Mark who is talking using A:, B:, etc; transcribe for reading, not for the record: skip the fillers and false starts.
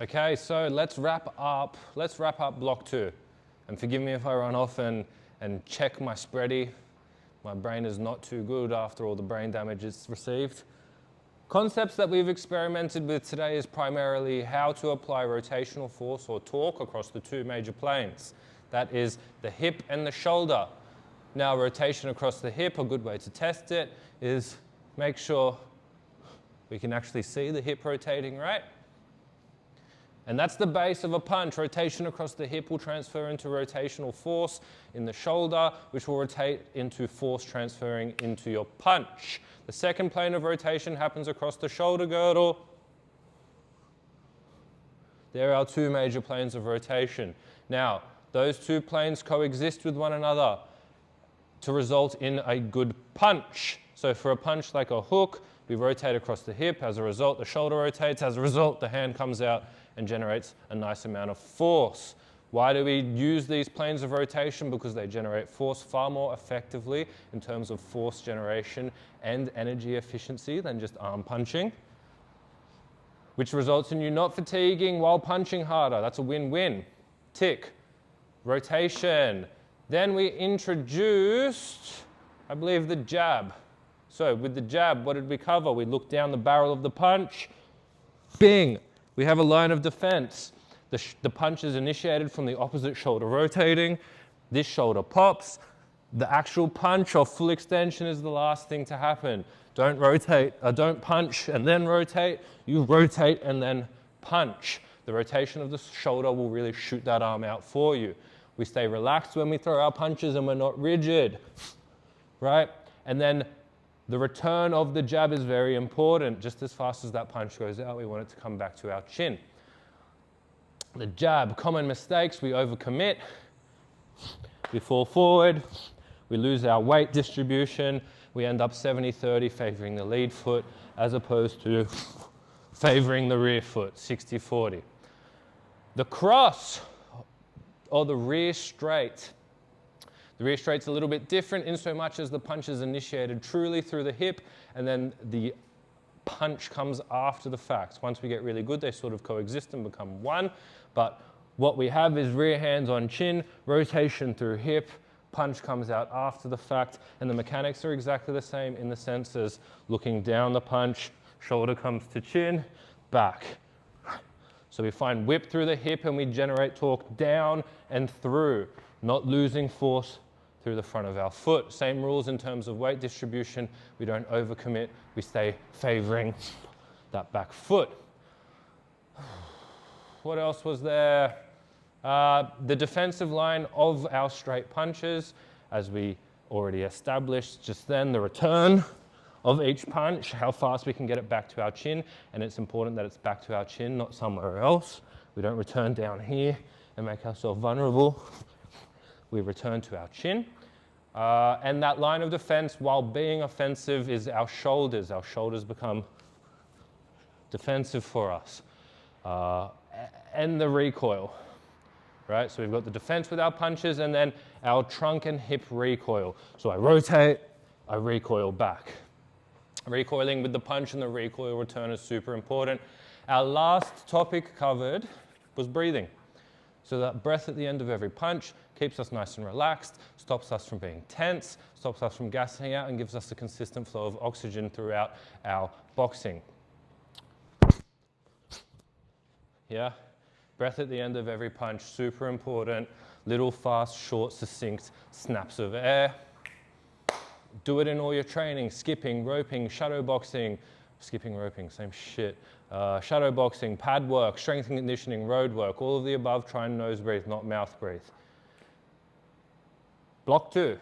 A: Okay, so let's wrap up block 2. And forgive me if I run off and check my spready. My brain is not too good after all the brain damage it's received. Concepts that we've experimented with today is primarily how to apply rotational force or torque across the 2 major planes. That is the hip and the shoulder. Now, rotation across the hip, a good way to test it is make sure we can actually see the hip rotating, right? And that's the base of a punch. Rotation across the hip will transfer into rotational force in the shoulder, which will rotate into force transferring into your punch. The second plane of rotation happens across the shoulder girdle. There are our 2 major planes of rotation. Now, those 2 planes coexist with one another to result in a good punch. So for a punch like a hook, we rotate across the hip. As a result, the shoulder rotates. As a result, the hand comes out and generates a nice amount of force. Why do we use these planes of rotation? Because they generate force far more effectively in terms of force generation and energy efficiency than just arm punching, which results in you not fatiguing while punching harder. That's a win-win. Tick. Rotation. Then we introduced, I believe, the jab. So with the jab, what did we cover? We looked down the barrel of the punch. Bing! We have a line of defense. The punch is initiated from the opposite shoulder rotating. This shoulder pops. The actual punch or full extension is the last thing to happen. Don't punch and then rotate. You rotate and then punch. The rotation of the shoulder will really shoot that arm out for you. We stay relaxed when we throw our punches and we're not rigid, right? And then the return of the jab is very important. Just as fast as that punch goes out, we want it to come back to our chin. The jab, common mistakes, we overcommit, we fall forward, we lose our weight distribution, we end up 70-30 favoring the lead foot as opposed to favoring the rear foot, 60-40. The cross, or the rear straight. The rear straight's a little bit different in so much as the punch is initiated truly through the hip and then the punch comes after the fact. Once we get really good, they sort of coexist and become one. But what we have is rear hands on chin, rotation through hip, punch comes out after the fact, and the mechanics are exactly the same in the sense as looking down the punch, shoulder comes to chin, back. So we find whip through the hip and we generate torque down and through, not losing force through the front of our foot. Same rules in terms of weight distribution. We don't overcommit. We stay favoring that back foot. What else was there? The defensive line of our straight punches, as we already established just then, the return of each punch, how fast we can get it back to our chin, and it's important that it's back to our chin, not somewhere else. We don't return down here and make ourselves vulnerable. We return to our chin. And that line of defense, while being offensive, is our shoulders. Our shoulders become defensive for us. And the recoil, right? So we've got the defense with our punches and then our trunk and hip recoil. So I rotate, I recoil back. Recoiling with the punch and the recoil return is super important. Our last topic covered was breathing. So that breath at the end of every punch keeps us nice and relaxed, stops us from being tense, stops us from gassing out, and gives us a consistent flow of oxygen throughout our boxing. Yeah? Breath at the end of every punch, super important. Little, fast, short, succinct snaps of air. Do it in all your training, skipping, roping, shadow boxing, skipping, roping, same shit. Shadow boxing, pad work, strength and conditioning, road work, all of the above, try and nose breathe, not mouth breathe. Block 2.